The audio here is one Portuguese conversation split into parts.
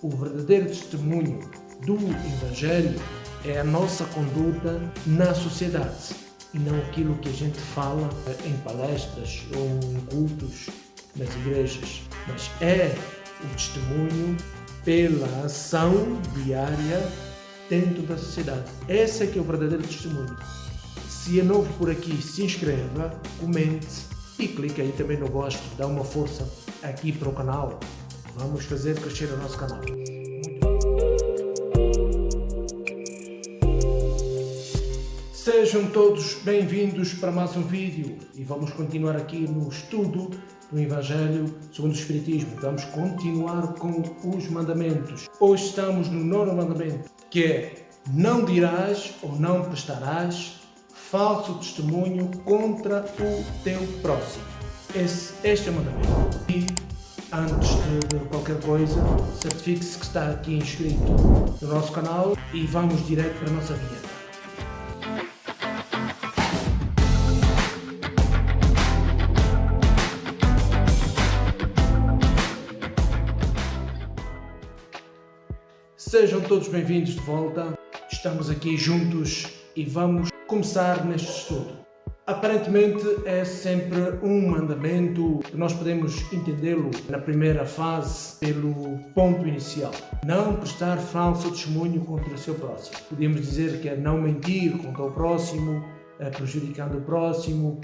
o verdadeiro testemunho do Evangelho é a nossa conduta na sociedade e não aquilo que a gente fala em palestras ou em cultos nas igrejas, mas é o testemunho pela ação diária dentro da sociedade. Esse é que é o verdadeiro testemunho. Se é novo por aqui, se inscreva, comente e clique aí também no gosto, dá uma força aqui para o canal. Vamos fazer crescer o nosso canal. Sejam todos bem-vindos para mais um vídeo e vamos continuar aqui no estudo do Evangelho segundo o Espiritismo. Vamos continuar com os mandamentos. Hoje estamos no 9º mandamento, que é: não dirás ou não prestarás falso testemunho contra o teu próximo. Este é o mandamento. E antes de qualquer coisa, certifique-se que está aqui inscrito no nosso canal e vamos direto para a nossa vinheta. Sejam todos bem-vindos de volta. Estamos aqui juntos e vamos começar neste estudo. Aparentemente é sempre um mandamento que nós podemos entendê-lo na primeira fase pelo ponto inicial. Não prestar falso testemunho contra o seu próximo. Podemos dizer que é não mentir contra o próximo, prejudicando o próximo,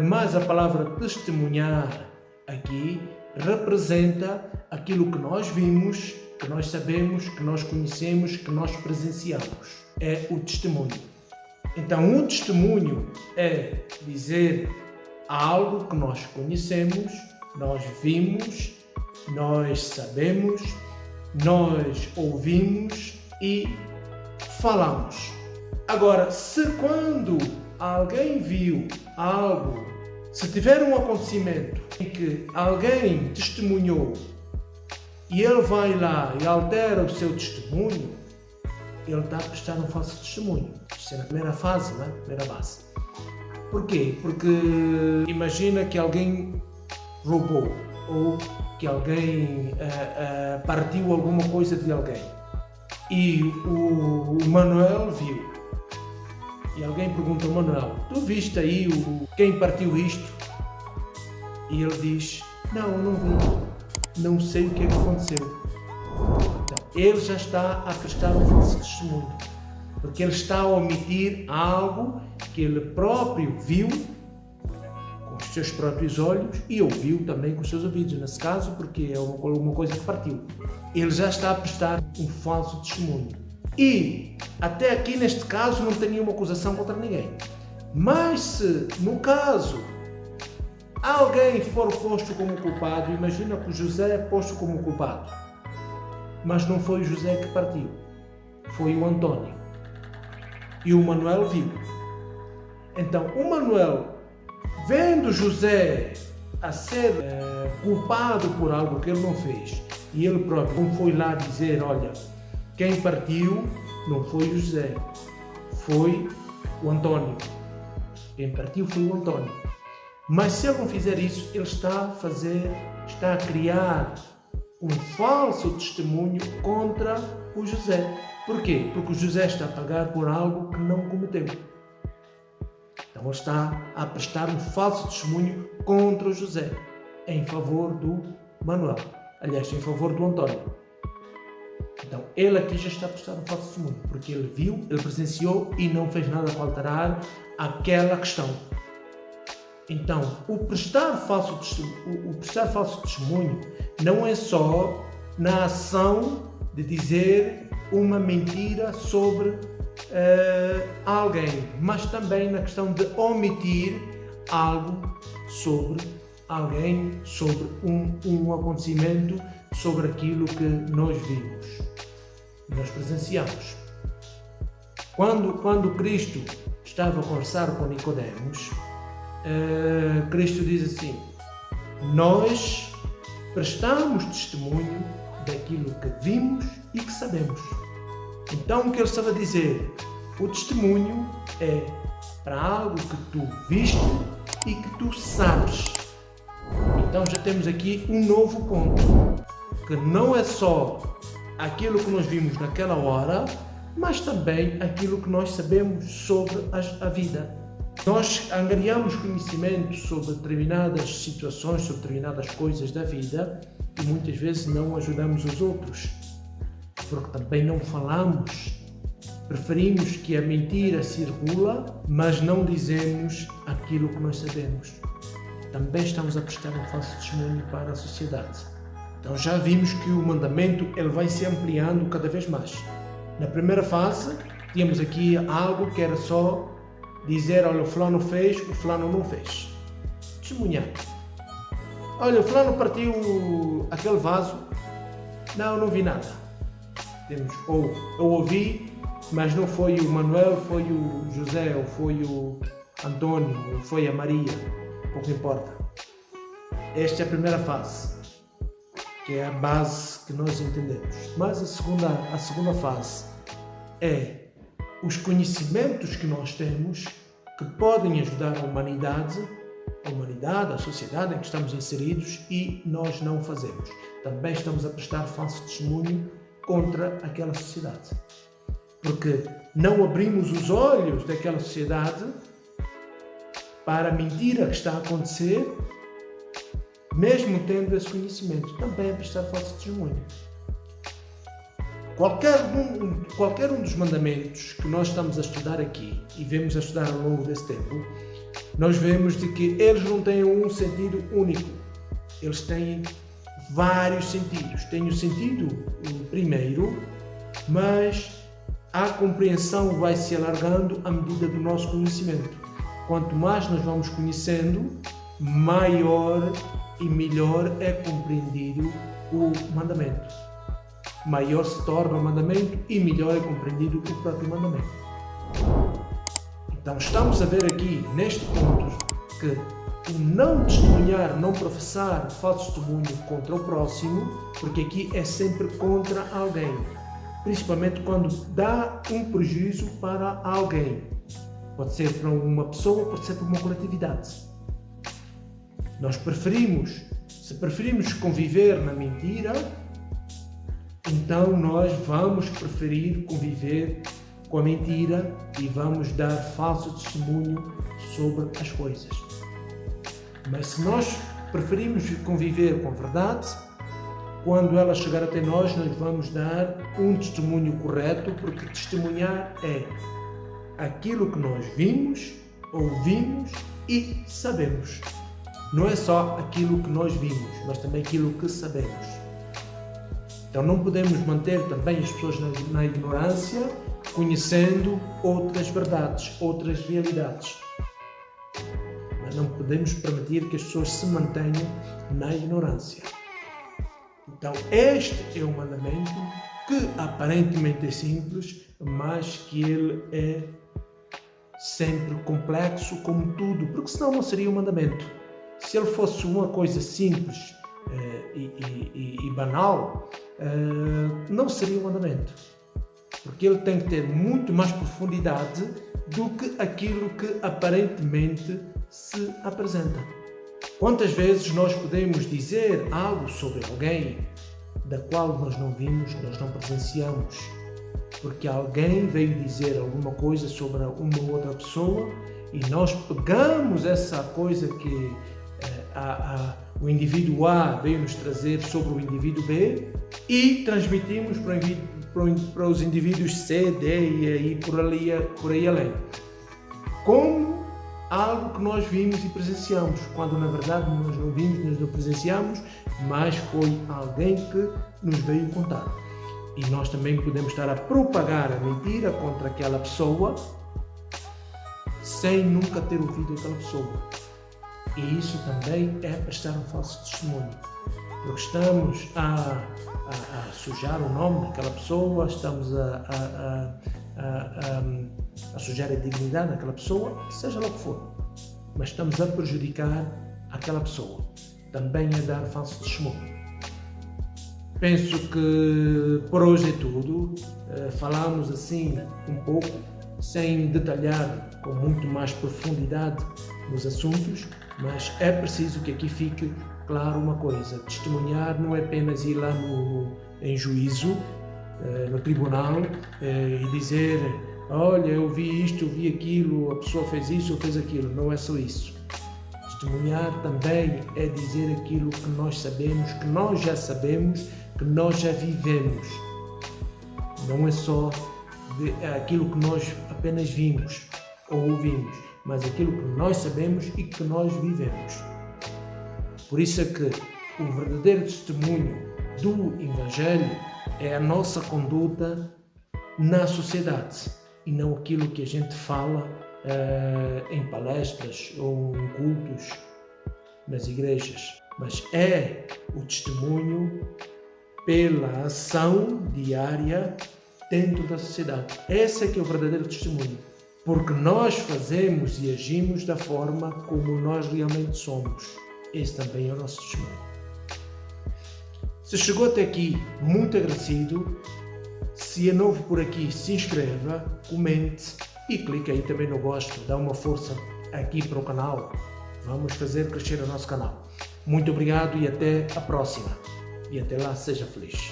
mas a palavra testemunhar aqui representa aquilo que nós vimos, que nós sabemos, que nós conhecemos, que nós presenciamos. É o testemunho. Então, um testemunho é dizer algo que nós conhecemos, nós vimos, nós sabemos, nós ouvimos e falamos. Agora, se quando alguém viu algo, se tiver um acontecimento em que alguém testemunhou e ele vai lá e altera o seu testemunho, ele está a prestar um falso testemunho. Isto é na primeira fase, não é? Primeira base. Porquê? Porque imagina que alguém roubou ou que alguém partiu alguma coisa de alguém e o Manuel viu. E alguém pergunta ao Manuel: tu viste aí quem partiu isto? E ele diz: não, eu não vi. Não sei o que é que aconteceu. Então, ele já está a prestar um falso testemunho, porque ele está a omitir algo que ele próprio viu com os seus próprios olhos e ouviu também com os seus ouvidos, nesse caso, porque é uma coisa que partiu. Ele já está a prestar um falso testemunho. E, até aqui, neste caso, não tem nenhuma acusação contra ninguém. Mas se, no caso, alguém for posto como culpado, imagina que o José é posto como culpado, mas não foi o José que partiu, foi o Antônio. E o Manuel viu. Então, o Manuel, vendo José a ser culpado por algo que ele não fez, e ele próprio não foi lá dizer: olha, quem partiu não foi o José, foi o Antônio. Quem partiu foi o Antônio. Mas se ele não fizer isso, ele está a criar um falso testemunho contra o José. Porquê? Porque o José está a pagar por algo que não cometeu. Então ele está a prestar um falso testemunho contra o José, em favor do Manuel. Aliás, em favor do Antônio. Então ele aqui já está a prestar um falso testemunho, porque ele viu, ele presenciou e não fez nada para alterar aquela questão. Então, o prestar falso testemunho não é só na ação de dizer uma mentira sobre alguém, mas também na questão de omitir algo sobre alguém, sobre um acontecimento, sobre aquilo que nós vimos, nós presenciamos. Quando Cristo estava a conversar com Nicodemos, Cristo diz assim: nós prestamos testemunho daquilo que vimos e que sabemos. Então o que ele estava a dizer? O testemunho é para algo que tu viste e que tu sabes. Então já temos aqui um novo ponto. que não é só aquilo que nós vimos naquela hora, mas também aquilo que nós sabemos sobre a vida. Nós angariamos conhecimento sobre determinadas situações, sobre determinadas coisas da vida e muitas vezes não ajudamos os outros, porque também não falamos. Preferimos que a mentira circula, mas não dizemos aquilo que nós sabemos. Também estamos a prestar um falso testemunho para a sociedade. Então já vimos que o mandamento ele vai se ampliando cada vez mais. Na primeira fase, tínhamos aqui algo que era só dizer, olha, o fulano fez, o fulano não fez. Testemunhar. Olha, o fulano partiu aquele vaso. Não vi nada. Temos, ou eu ouvi, mas não foi o Manuel, foi o José, ou foi o Antônio, ou foi a Maria. Pouco importa. Esta é a primeira fase, que é a base que nós entendemos. Mas a segunda fase é os conhecimentos que nós temos que podem ajudar a humanidade, a sociedade em que estamos inseridos e nós não fazemos. Também estamos a prestar falso testemunho contra aquela sociedade. Porque não abrimos os olhos daquela sociedade para a mentira que está a acontecer, mesmo tendo esse conhecimento. Também é prestar falso testemunho. Qualquer um dos mandamentos que nós estamos a estudar aqui e vemos a estudar ao longo desse tempo, nós vemos de que eles não têm um sentido único. Eles têm vários sentidos. Tem o sentido primeiro, mas a compreensão vai se alargando à medida do nosso conhecimento. Quanto mais nós vamos conhecendo, maior e melhor é compreendido o mandamento. Maior se torna o mandamento e melhor é compreendido o próprio mandamento. Então estamos a ver aqui, neste ponto, que o não testemunhar, não professar falso testemunho contra o próximo, porque aqui é sempre contra alguém, principalmente quando dá um prejuízo para alguém. Pode ser para uma pessoa, pode ser para uma coletividade. Se preferimos conviver na mentira, então nós vamos preferir conviver com a mentira e vamos dar falso testemunho sobre as coisas. Mas se nós preferimos conviver com a verdade, quando ela chegar até nós vamos dar um testemunho correto, porque testemunhar é aquilo que nós vimos, ouvimos e sabemos. Não é só aquilo que nós vimos, mas também aquilo que sabemos. Então não podemos manter também as pessoas na ignorância, conhecendo outras verdades, outras realidades. Mas não podemos permitir que as pessoas se mantenham na ignorância. Então este é um mandamento que aparentemente é simples, mas que ele é sempre complexo como tudo, porque senão não seria um mandamento. Se ele fosse uma coisa simples e banal, não seria um mandamento, porque ele tem que ter muito mais profundidade do que aquilo que aparentemente se apresenta. Quantas vezes nós podemos dizer algo sobre alguém da qual nós não vimos, nós não presenciamos, porque alguém veio dizer alguma coisa sobre uma outra pessoa e nós pegamos essa coisa que o indivíduo A veio nos trazer sobre o indivíduo B e transmitimos para os indivíduos C, D e aí por aí além. Como algo que nós vimos e presenciamos, quando na verdade nós não vimos, nós não presenciamos, mas foi alguém que nos veio contar. E nós também podemos estar a propagar a mentira contra aquela pessoa sem nunca ter ouvido aquela pessoa. E isso também é prestar um falso testemunho, porque estamos a sujar o nome daquela pessoa, estamos a sujar a dignidade daquela pessoa, seja lá o que for, mas estamos a prejudicar aquela pessoa. Também é dar falso testemunho. Penso que por hoje é tudo. Falamos assim um pouco, sem detalhar com muito mais profundidade nos assuntos, mas é preciso que aqui fique claro uma coisa: testemunhar não é apenas ir lá em juízo, no tribunal, e dizer: olha, eu vi isto, eu vi aquilo, a pessoa fez isso ou fez aquilo. Não é só isso. Testemunhar também é dizer aquilo que nós sabemos, que nós já sabemos, que nós já vivemos. Não é só aquilo que nós apenas vimos ou ouvimos, mas aquilo que nós sabemos e que nós vivemos. Por isso é que o verdadeiro testemunho do Evangelho é a nossa conduta na sociedade e não aquilo que a gente fala em palestras ou em cultos nas igrejas, mas é o testemunho pela ação diária dentro da sociedade. Esse é que é o verdadeiro testemunho, porque nós fazemos e agimos da forma como nós realmente somos. Esse também é o nosso testemunho. Se chegou até aqui, muito agradecido. Se é novo por aqui, se inscreva, comente e clique aí também no gosto, dá uma força aqui para o canal. Vamos fazer crescer o nosso canal. Muito obrigado e até a próxima. E até lá, seja feliz.